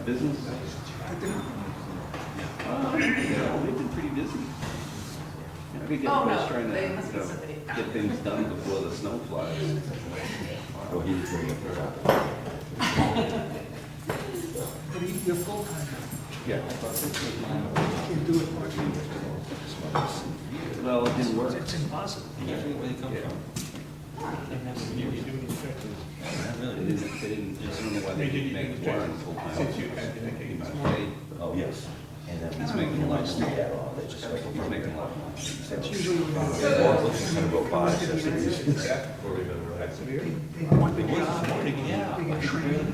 Business? Yeah, they've been pretty busy. I could get Oh, fish no, trying to, they must be somebody. get things done before the snow flies. Oh, he was bringing it up. But you're full-time, Yeah. you can't do it part-time. Well, it didn't work. It's impossible. Where they come from? They didn't, I don't know why they didn't make Warren full-time. He must pay. Oh, yes. And then He's making a lot of money. Yeah, well, they just like, He's making a lot of money. That's usually when Well, let's just kind of go by, so it's- they want the job, Yeah. they get trained,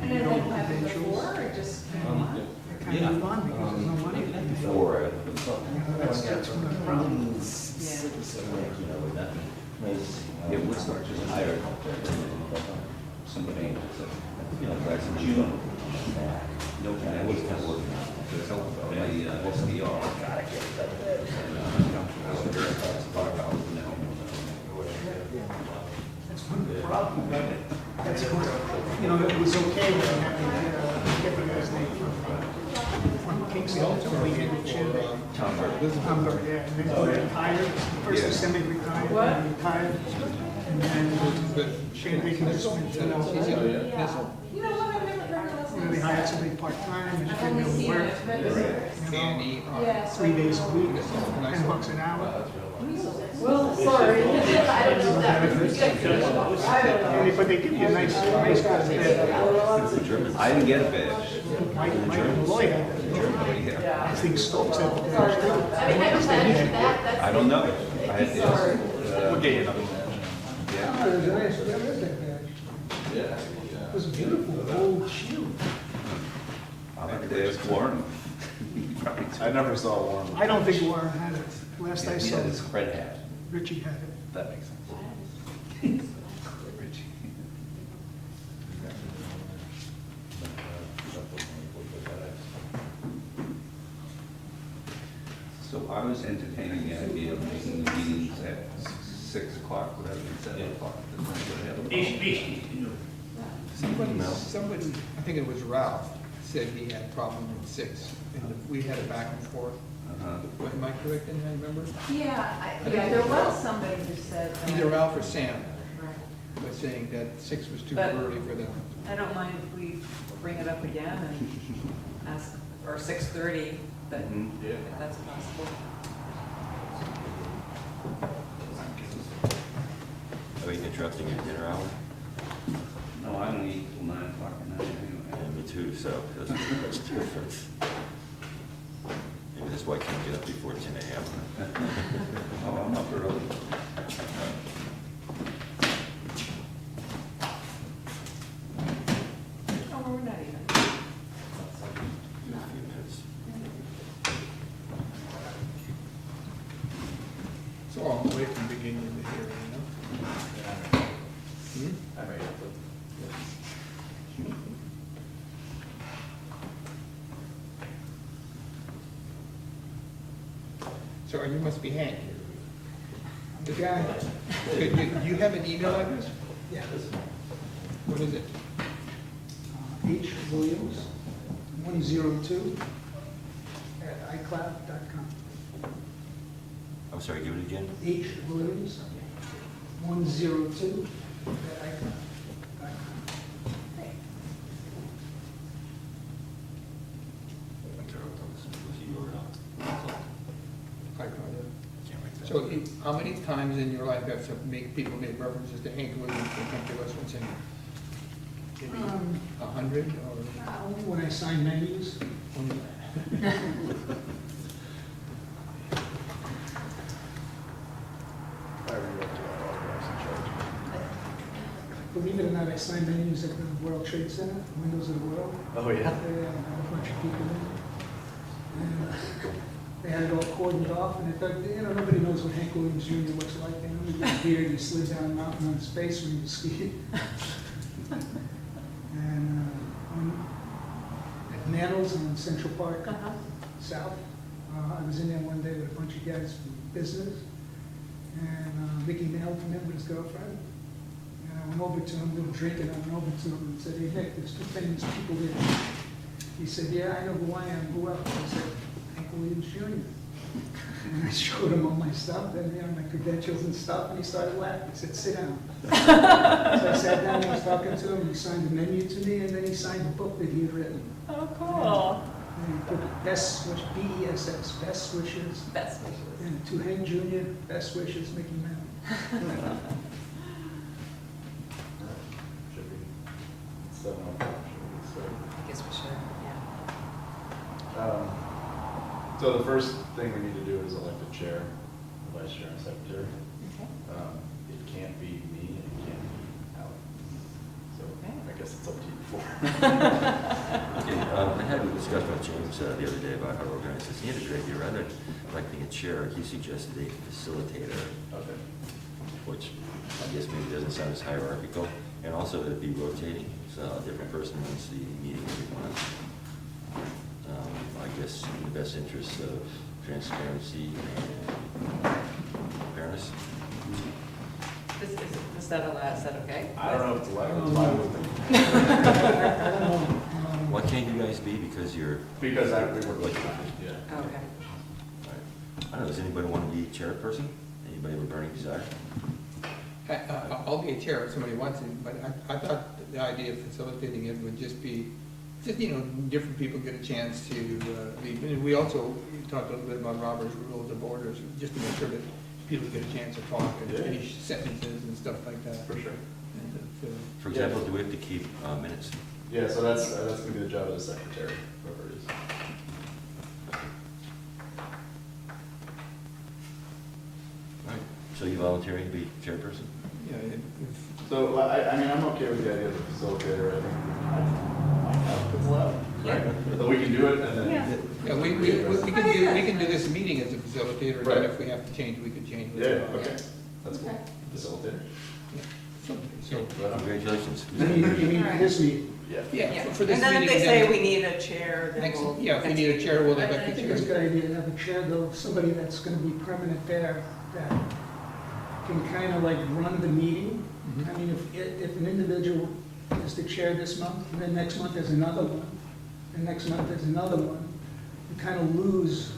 And then that happened before, or just kind of on? they kind of move on because there's no money. Before, That's one of the problems. Yeah. you know, with that. It was not just hired somebody, you know, back in June. No, I was kind of working on the help of the STR. That's one of the problems. That's what, you know, it was okay when we had to get the guy's name from Kingston, so we had to chill. Hamburg, yeah, and then he retired, first Yeah. he semi-retired, What? then he retired, and then Shandaken just went to, You know what, I've never heard of those you know, they hired somebody part-time and it I've didn't only really seen work. it, but yeah, so. 3 days a week, $10 an hour. Well, sorry, I don't know that. But they give you a nice badge. I didn't get a badge. Mike Malloy had that. Yeah. I think Stokes had the badge too. I mean, I can imagine that, that's. I don't know. I had to ask. We'll get you another badge. Yeah. Oh, it was nice, where is that badge? It was a beautiful old shield. I'll have to ask Warren. I never saw one. I don't think Warren had it. Last I He saw, had his red hat. Richie had it. That makes sense. So I was entertaining the idea of making the meetings at 6 o'clock, rather than 7 o'clock. Somebody, I think it was Ralph, said he had a problem with 6, and we had a back and forth. Am I correct in that, remember? Yeah, there was somebody who said that. Either Ralph or Sam Right. was saying that 6 was too But- early for them. I don't mind if we bring it up again and ask, or 6:30, but Mhm. if that's possible. Are you interrupting your dinner hour? No, I don't eat till 9 o'clock at night Yeah, anyway. me too, so that's different. Maybe that's why I can't get up before 10 a.m. Oh, I'm up early. Oh, we're not even. In a few minutes. So I'm away from the beginning of the hearing, you know? Hmm? I'm ready. So you must be Hank. The guy, Do you have an email address? yeah, What is it? H. Williams, 102 at iCloud.com. I'm sorry, give it again? H. Williams, 102 at iCloud.com. So how many times in your life have some people made references to Hank Williams and come to us and say, maybe 100 or? Only when I sign menus. only- I rewrote the autographs and charged. Believe it or not, I signed menus at the World Trade Center, Windows of the World. Oh, yeah? There had a bunch of people in. And they had it all cordoned off, and I thought, you know, nobody knows what Hank Williams Jr. looks like. You know, he got a beard, he slid down a mountain on his face when he was skiing. And at Nannels on Central Park Uh-huh. South, I was in there one day with a bunch of guys from business, and Mickey Mantle from him with his girlfriend. And I went over to him, we were drinking, I went over to him and said, hey, Nick, there's two famous people there. He said, yeah, I know who I am, who else? I said, Hank Williams Jr. And I showed him all my stuff, and, you know, my credentials and stuff, and he started laughing. He said, sit down. So I sat down, I was talking to him, he signed the menu to me, and then he signed the book that he had written. Oh, cool. And he put best wish, B-E-S-S, best wishes. Best wishes. And to Hank Jr., best wishes, Mickey Mouse. Should be 7 o'clock. Should we I guess we should, yeah. start? So the first thing we need to do is elect a chair, a vice chair, and a secretary. Okay. It can't be me, and it can't be Alex. So Okay. I guess it's up to you four. Okay, I had a discussion with James the other day about how to organize this. He had a great idea. Rather than electing a chair, he suggested a facilitator, Okay. which I guess maybe doesn't sound as hierarchical, and also that it'd be rotating, so a different person runs the meeting every month. I guess in the best interest of transparency and fairness. Is that allowed, is that okay? I don't know if it's allowed, it's fine with me. I don't know. Why can't you guys be? Because you're. Because we work like that, yeah. Okay. I don't know, does anybody want to be chairperson? Anybody with a burning desire? I'll be a chair if somebody wants it, but I thought the idea of facilitating it would just be, you know, different people get a chance to lead. And we also talked a little bit about Robert's rules of orders, just to make sure that people get a chance to talk and Yeah. finish sentences and stuff like that. For sure. And that, For example, do we have to keep minutes? Yeah, so that's gonna be the job of the secretary, whoever it is. All right. So you volunteering to be chairperson? yeah, So, I mean, I'm okay with the idea of the facilitator, I think my output's allowed, right? So we can do it and then. Yeah. yeah, we can do this meeting as a facilitator, and then Right. if we have to change, we could change. it. Yeah, okay, that's cool. Okay. Facilitator? So, Right on. Congratulations. You mean for this meeting? Yeah. yeah, for this And then meeting. if they say we need a chair, then Next, we'll. yeah, if we need a chair, we'll I elect a think it's a chair. good idea to have a chair, though, somebody that's gonna be permanent there, that can kind of like run the meeting. Mhm. I mean, if an individual is the chair this month, and then next month there's another one, and next month there's another one, you kind of lose,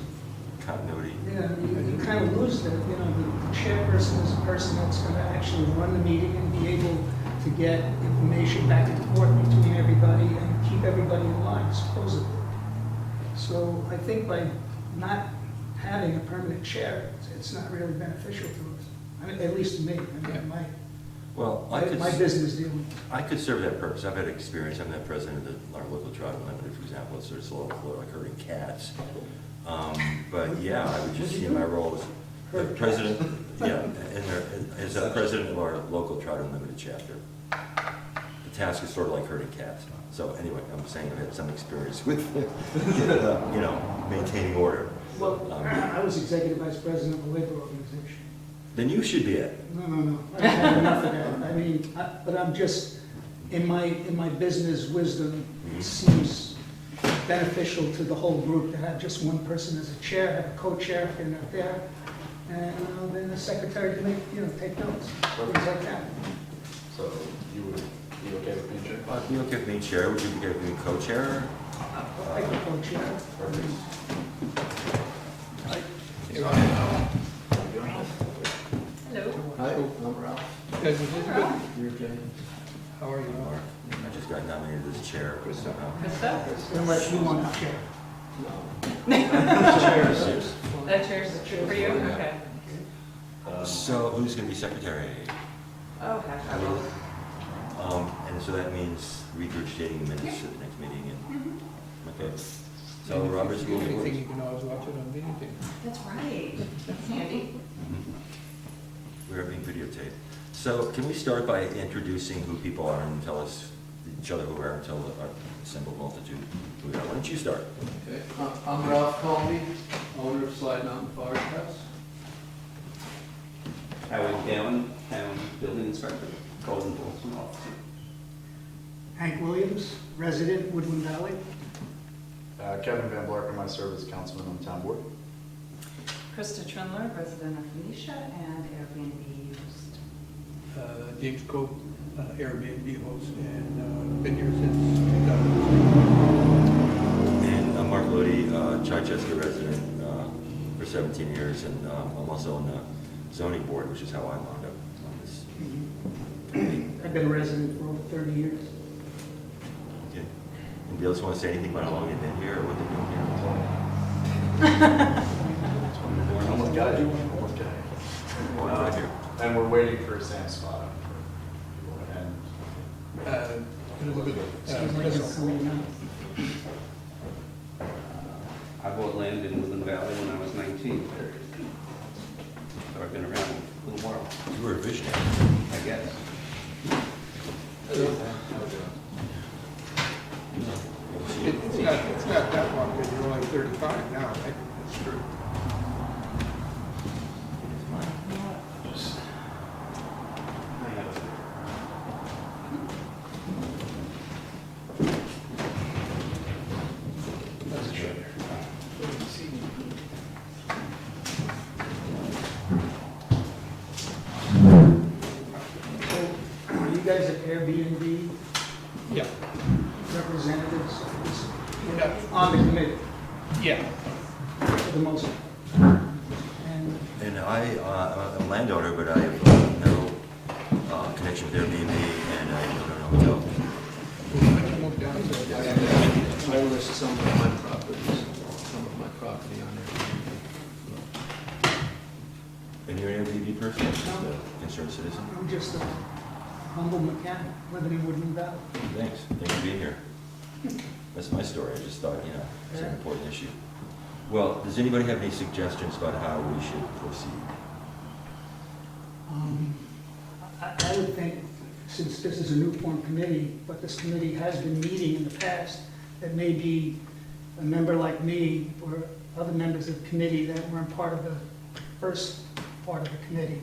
Continuity. you kind of lose that, you know, the chairperson is the person that's gonna actually run the meeting and be able to get information back and forth between everybody and keep everybody in line, supposedly. So I think by not having a permanent chair, it's not really beneficial to us. I mean, at least to me, I Yeah. mean, Well, my business deal. I could serve that purpose. I've had experience. I'm the president of our local trout unlimited, for example. So there's a lot of like herding cats. But yeah, I would just see my role as the Herd president, yeah, as a president of our local trout unlimited chapter. The task is sort of like herding cats. So anyway, I'm saying I've had some experience with, you know, maintaining order. Well, I was executive vice president of a labor organization. Then you should be it. No. I've had enough of that. I mean, but I'm just, in my business wisdom, it seems beneficial to the whole group to have just one person as a chair, have a co-chair if they're not there, and then the secretary can make, you know, take notes, things like that. So you would be okay with being chair? I'd be okay with being chair. Would you be okay with being co-chair? I can co-chair. Hello. Hi, I'm Ralph. Guys, is this good? You're James. How are you? I just got nominated as chair. Krista? Unless you want to chair. Serious. That chair's for you? Okay. So who's going to be secretary? Oh, heck, I will. And so that means regurgitating minutes at the next meeting and, okay. So And if Robert's you rules do of anything, order. you can always watch it on video tape. That's right. That's handy. We are being videotaped. So can we start by introducing who people are and tell us each other who we are and tell our assembled multitude who we are? Why don't you start? Okay, I'm Ralph Colby, owner of Slide Mountain Firehouse. Howard Gallon, Town Building Inspector, Code Enforcement Officer. Hank Williams, resident, Woodland Valley. Kevin Van Blarken, I serve as councilman on the town board. Krista Trindler, resident of Phoenicia and Airbnb host. James Cope, Airbnb host, and been here since 2003. Chichester resident for 17 years, and I'm also on the zoning board, which is how I wound up on this committee. I've been a resident for over 30 years. Okay. Anybody else want to say anything about how long they've been here or what they're doing here? Almost got it. Almost got it. Right here. And we're waiting for a Sam spot up for people, and Seems like it's coming out. I bought land in Woodland Valley when I was 19. So I've been around a little while, You were a visionary. I guess. It's not that long, because you're only 35 now, right? That's true. So, are you guys at Airbnb Yeah. representatives Yeah. on the committee Yeah. for the most part? And And I'm a landowner, but I have no connection with Airbnb, and I don't know hotel. Move down to I list some of my properties, some of my property on there. And you're an Airbnb person? No. Concerned citizen? I'm just a humble mechanic living in Woodland Valley. Thanks. Thanks for being here. That's my story. I just thought, it's an important issue. Well, does anybody have any suggestions about how we should proceed? I would think, since this is a new form committee, but this committee has been meeting in the past, that maybe a member like me or other members of the committee that weren't part of the first part of the committee,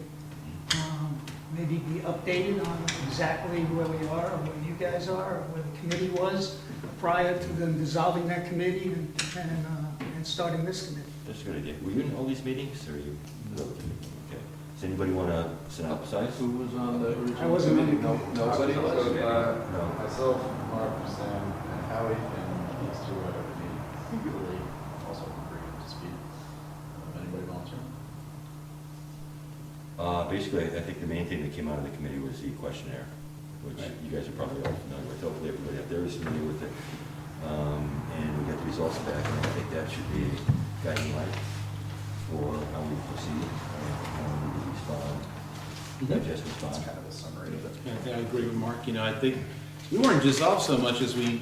maybe be updated on exactly where we are, or where you guys are, or where the committee was prior to them dissolving that committee and starting this committee. That's a good idea. Were you in all these meetings, or you? Okay. Does anybody want to synopsize? Who was on the original? I wasn't on the meeting? Nobody So, was? No. myself, Mark, Sam, and Howie, and these two are at the meeting. Really also agree to speak. Anybody volunteer? Basically, I think the main thing that came out of the committee was the questionnaire, which Right. you guys are probably all familiar with. Hopefully, everybody out there is familiar with it. And we got the results back, and I think that should be a guiding light for how we proceed, how we respond, digest, respond. That's kind of a summary of it. Yeah, I think I agree with Mark. I think we weren't dissolved so much as we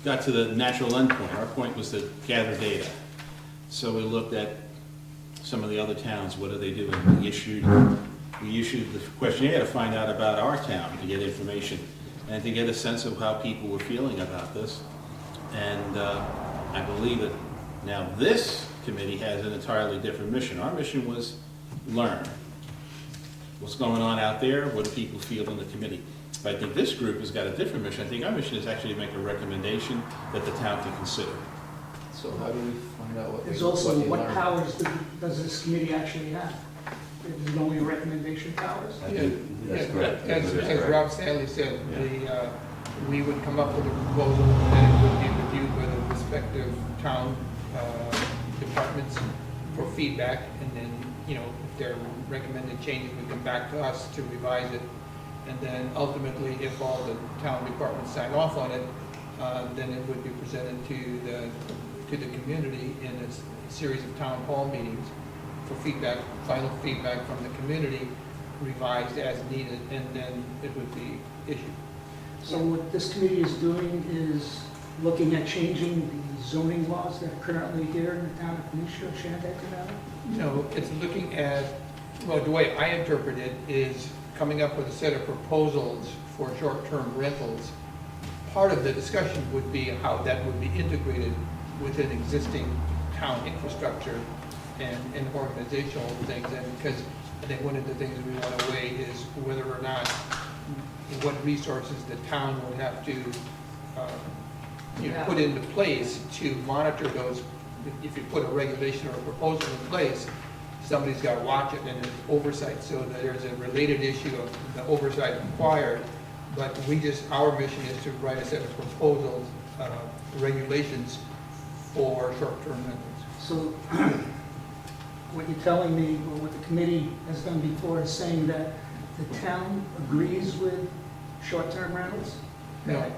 got to the natural endpoint. Our point was to gather data. So we looked at some of the other towns, what are they doing? We issued the questionnaire to find out about our town, to get information, and to get a sense of how people were feeling about this. And I believe that now this committee has an entirely different mission. Our mission was learn. What's going on out there? What do people feel in the committee? But I think this group has got a different mission. I think our mission is actually to make a recommendation that the town can consider. So how do we find out what? There's also, you what learned? powers does this committee actually have? Is it only recommendation powers? I think that's correct. As That's as correct. Rob Stanley said, we would come up with a proposal, and it would be reviewed by the respective town departments for feedback, and then, if they're recommended changes, would come back to us to revise it. And then ultimately, if all the town departments sign off on it, then it would be presented to the community in a series of town hall meetings for feedback, final feedback from the community, revised as needed, and then it would be issued. So what this committee is doing is looking at changing the zoning laws that are currently here in the town of Phoenicia, Shandaken Valley? No, it's looking at, well, the way I interpret it is coming up with a set of proposals for short-term rentals. Part of the discussion would be how that would be integrated within existing town infrastructure and organizational things. And because I think one of the things we want to weigh is whether or not, what resources the town would have to put into place to monitor those. If you put a regulation or a proposal in place, somebody's got to watch it, and there's oversight, so that there's a related issue of the oversight required. But our mission is to write a set of proposals, regulations for short-term rentals. So what you're telling me, or what the committee has done before, is saying that the town agrees with short-term rentals? No.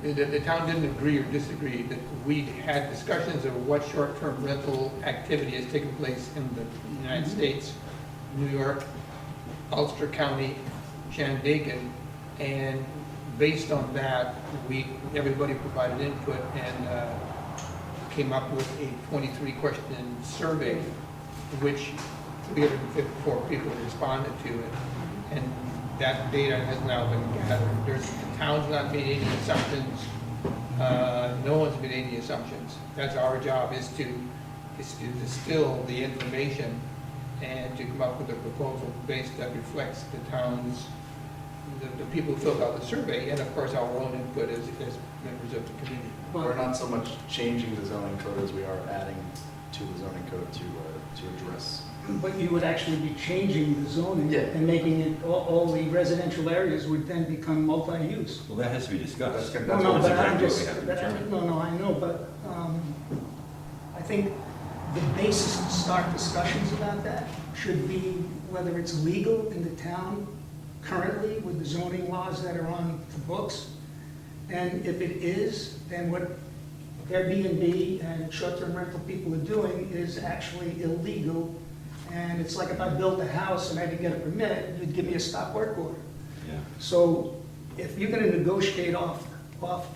The town didn't agree or disagree, that we had discussions of what short-term rental activity has taken place in the United States, New York, Ulster County, Shandaken, and based on that, everybody provided input and came up with a 23-question survey, which 354 people responded to it. And that data has now been gathered. The town's not made any assumptions. No one's made any assumptions. That's our job, is to distill the information and to come up with a proposal based that reflects the town's, the people who filled out the survey, and of course our own input as members of the committee. We're not so much changing the zoning code as we are adding to the zoning code to address. But you would actually be changing the zoning Yeah. and making it, all the residential areas would then become multi-use. Well, that has to be discussed. That's No, no, That's but I'm exactly what just, we have to determine. no, I know, but I think the basis to start discussions about that should be whether it's legal in the town currently with the zoning laws that are on the books. And if it is, then what Airbnb and short-term rental people are doing is actually illegal. And it's like if I built a house and I didn't get a permit, you'd give me a stop work order. Yeah. So if you're gonna negotiate off of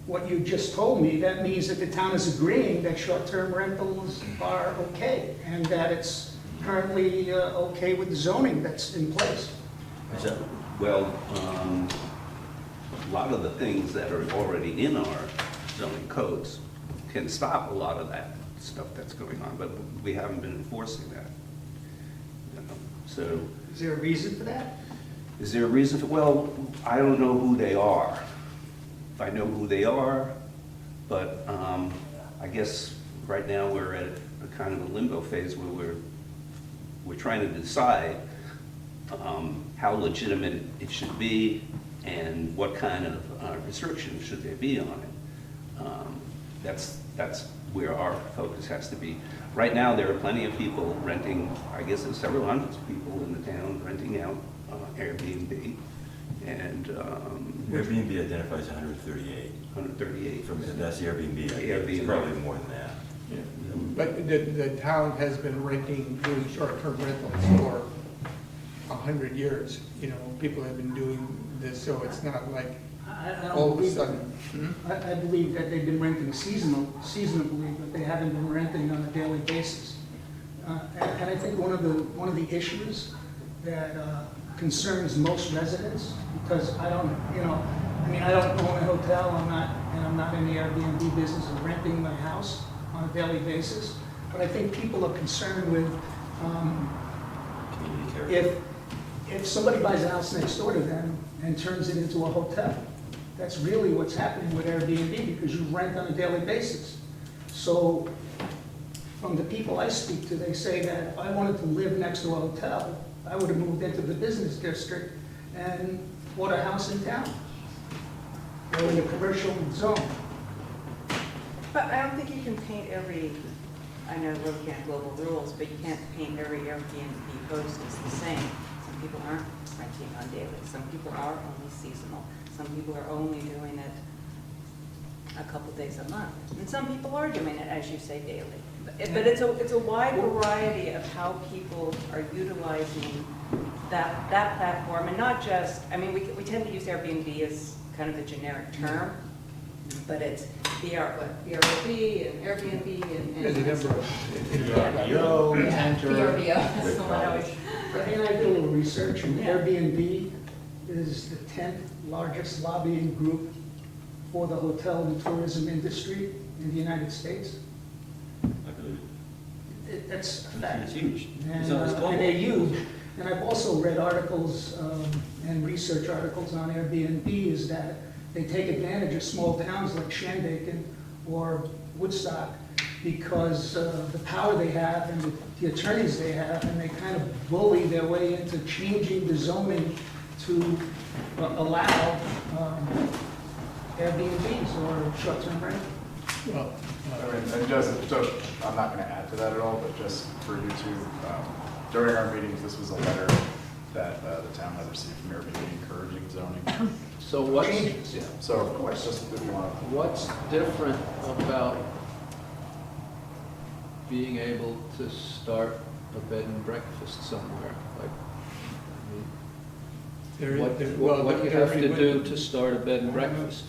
what you just told me, that means that the town is agreeing that short-term rentals are okay, and that it's currently okay with the zoning that's in place. Is that, Well, a lot of the things that are already in our zoning codes can stop a lot of that stuff that's going on, but we haven't been enforcing that. So, Is there a reason for that? is there a reason for, well, I don't know who they are. If I know who they are, but I guess right now we're at a kind of a limbo phase where we're trying to decide how legitimate it should be and what kind of restrictions should there be on it. That's where our focus has to be. Right now, there are plenty of people renting, I guess there's several hundreds of people in the town renting out Airbnb, and Airbnb identifies 138. 138. That's the Airbnb. Airbnb. It's probably more than that. But the town has been doing short-term rentals for 100 years. You know, people have been doing this, so it's not like I don't all of a believe- sudden. I believe that they've been renting seasonably, but they haven't been renting on a daily basis. And I think one of the issues that concerns most residents, because I don't own a hotel, I'm not in the Airbnb business of renting my house on a daily basis, but I think people are concerned with Community care. if somebody buys a house next door to them and turns it into a hotel. That's really what's happening with Airbnb, because you rent on a daily basis. So from the people I speak to, they say that if I wanted to live next to a hotel, I would have moved into the business district and bought a house in town, or in the commercial zone. But I don't think you can paint I know we're looking at global rules, but you can't paint every Airbnb host as the same. Some people aren't renting on daily, some people are only seasonal, some people are only doing it a couple days a month, and some people are doing it, as you say, daily. But it's a wide variety of how people are utilizing that platform, and not just, we tend to use Airbnb as kind of a generic term, but it's BRB and Airbnb There's a and. number of. VRBO, Enter. VRBO, that's the one I always. And I did a little research, and Yeah. Airbnb is the 10th largest lobbying group for the hotel and tourism industry in the United States. I believe That's a it. fact. It's huge. And It's global. and they're huge. And I've also read articles and research articles on Airbnb, is that they take advantage of small towns like Shandaken or Woodstock because of the power they have and the attorneys they have, and they kind of bully their way into changing the zoning to allow Airbnbs or short-term rentals. Well, And just, I'm not gonna add to that at all, but just for you two, during our meetings, this was a letter that the town had received from Airbnb encouraging zoning. So what's, Changes. Yeah, so it's just if you want. what's different about being able to start a bed and breakfast somewhere? Like, what do you have to do to start a bed and breakfast?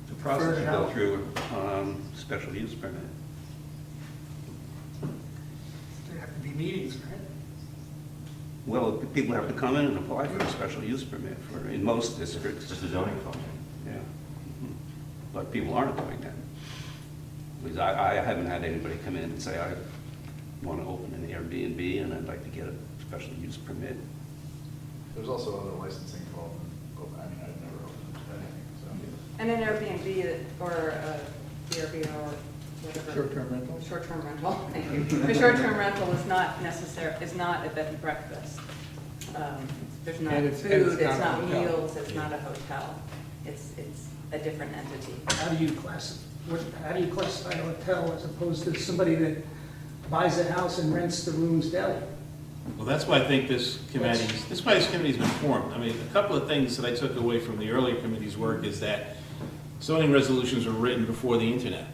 The process you go through, special use permit. There have to be meetings, right? Well, people have to come in and apply for a special use permit in most It's districts. just a zoning function. Yeah. Mhm. But people aren't doing that. Because I haven't had anybody come in and say, I want to open an Airbnb and I'd like to get a special use permit. There's also other licensing involved in open, I mean, I've never opened anything, so. And an Airbnb or BRB or whatever. Short-term rental? Short-term rental, thank you. A short-term rental is not is not a bed and breakfast. There's not And it's food, it's not a not hotel. meals, it's not a hotel. It's a different entity. How do you classify a hotel as opposed to somebody that buys a house and rents the rooms daily? Well, that's why I think this committee's been formed. I mean, a couple of things that I took away from the earlier committee's work is that zoning resolutions were written before the internet.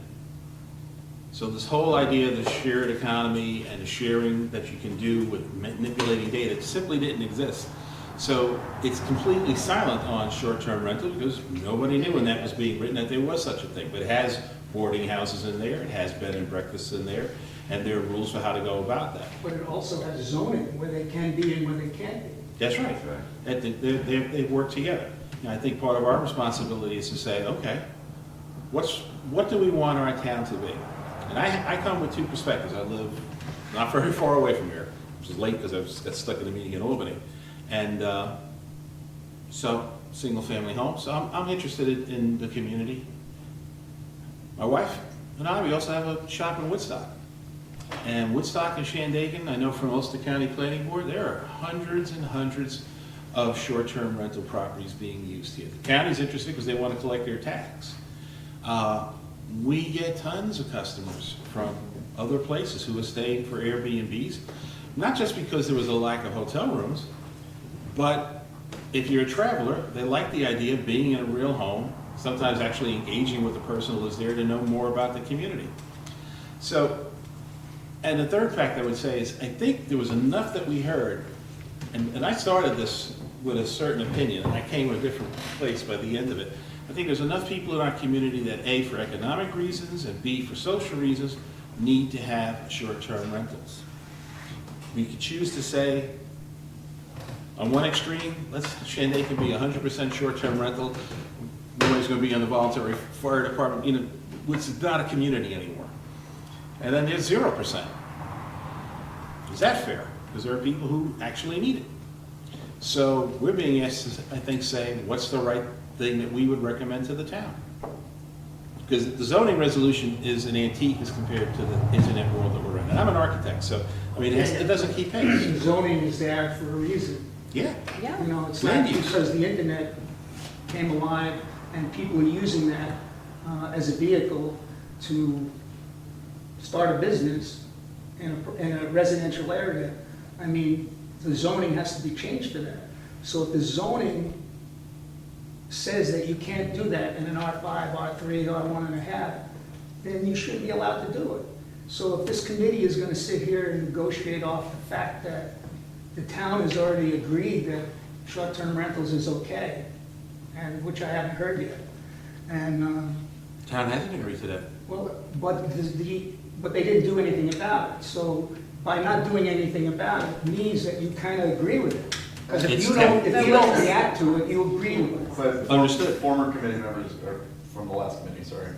So this whole idea of the shared economy and the sharing that you can do with manipulating data simply didn't exist. So it's completely silent on short-term rental because nobody knew when that was being written that there was such a thing. But it has boarding houses in there, it has bed and breakfasts in there, and there are rules for how to go about that. But it also has zoning where they can be and where they can't be. That's right. They work together. And I think part of our responsibility is to say, okay, what do we want our town to be? And I come with two perspectives. I live not very far away from here, which is late because I got stuck in a meeting in Albany. And so, single-family home. So I'm interested in the community. My wife and I, we also have a shop in Woodstock. And Woodstock and Shandaken, I know from Ulster County Planning Board, there are hundreds and hundreds of short-term rental properties being used here. The county's interested because they want to collect their tax. We get tons of customers from other places who are staying for Airbnbs, not just because there was a lack of hotel rooms, but if you're a traveler, they like the idea of being in a real home, sometimes actually engaging with the person who lives there to know more about the community. So, and the third fact I would say is, I think there was enough that we heard, and I started this with a certain opinion, and I came to a different place by the end of it. I think there's enough people in our community that A, for economic reasons, and B, for social reasons, need to have short-term rentals. We could choose to say, on one extreme, Shandaken be 100% short-term rental, nobody's gonna be on the voluntary fire department, it's not a community anymore. And then there's 0%. Is that fair? Because there are people who actually need it. So we're being asked to, I think, say, what's the right thing that we would recommend to the town? Because the zoning resolution is an antique as compared to the internet world that we're in. And I'm an architect, so, I mean, it doesn't keep pace. Zoning is there for a reason. Yeah. Yeah. You know, it's Land not use. because the internet came alive and people are using that as a vehicle to start a business in a residential area. I mean, the zoning has to be changed for that. So if the zoning says that you can't do that in an R5, R3, R1.5, then you should be allowed to do it. So if this committee is gonna sit here and negotiate off the fact that the town has already agreed that short-term rentals is okay, and which I haven't heard yet. And, Town hasn't agreed to that. well, but they didn't do anything about it. So by not doing anything about it means that you kind of agree with it. Because if It's you don't react to it, you agree with it. But Understood. former committee members, or from the last committee, sorry,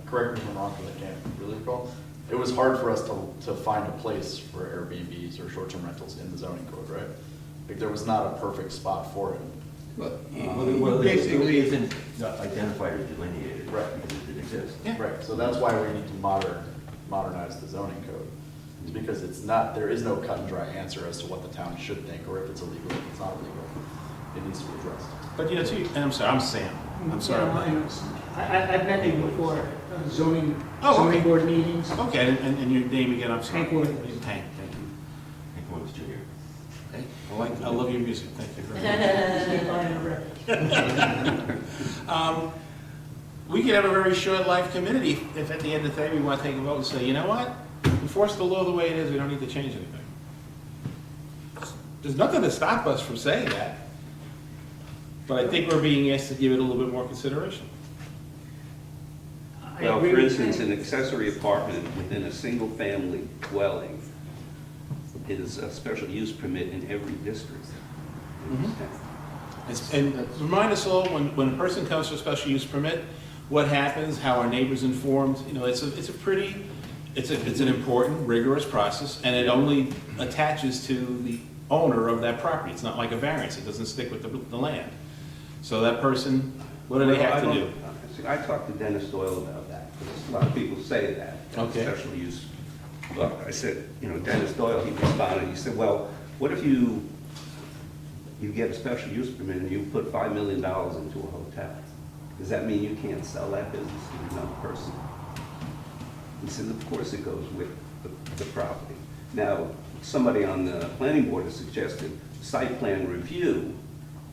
correct me if I'm wrong, because I can't really recall. It was hard for us to find a place for Airbnbs or short-term rentals in the zoning code, right? Like, there was not a perfect spot for it. Well, it Basically- isn't identified or delineated. Right. Because it didn't exist. Yeah. Right, so that's why we need to modernize the zoning code. It's because there is no cut and dry answer as to what the town should think, or if it's illegal, if it's not illegal. It needs to be addressed. But and I'm sorry, I'm Sam. I'm sorry. Yeah, I know. I've met him before, zoning, Oh, zoning okay. board meetings. Okay, and your name again, I'm sorry? Hank Wood. Hank, thank you. Hank Williams Jr. Okay, I love your music, thank you very much. Just buying a record. We could have a very short life committee if at the end of the day we want to take a vote and say, you know what? Enforce the law the way it is, we don't need to change anything. There's nothing to stop us from saying that. But I think we're being asked to give it a little bit more consideration. I Well, agree for with instance, Hank. an accessory apartment within a single-family dwelling is a special use permit in every district. And remind us all, when a person comes for a special use permit, what happens, how our neighbors informed, you know, it's an important, rigorous process, and it only attaches to the owner of that property. It's not like a variance, it doesn't stick with the land. So that person, what do they have to do? I talked to Dennis Doyle about that, because a lot of people say that. Okay. Special use. Look, I said, you know, Dennis Doyle, he responded, he said, well, what if you get a special use permit and you put $5 million into a hotel? Does that mean you can't sell that business to another person? He said, of course it goes with the property. Now, somebody on the planning board has suggested site plan review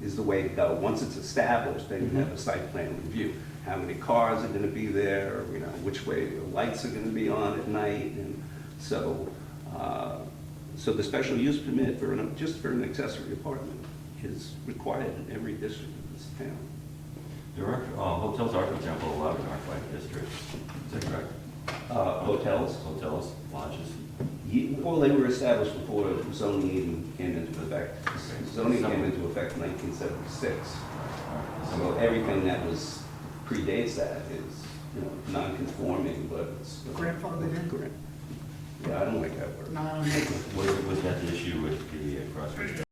is the way to go. Once it's established, then you have a site plan review. How many cars are gonna be there, you know, which way the lights are gonna be on at night, and so, so the special use permit just for an accessory apartment is required in every district of this town. There are, hotels are, for example, allowed in R5 districts. Is that correct? Hotels? Hotels, lodges. Well, they were established before zoning came into effect. Zoning came into effect in 1976. So everything that predates that is, you know, non-conforming, but it's. Grandfathered in? Correct. Yeah, I don't like that word. No, Was that the issue with the cross?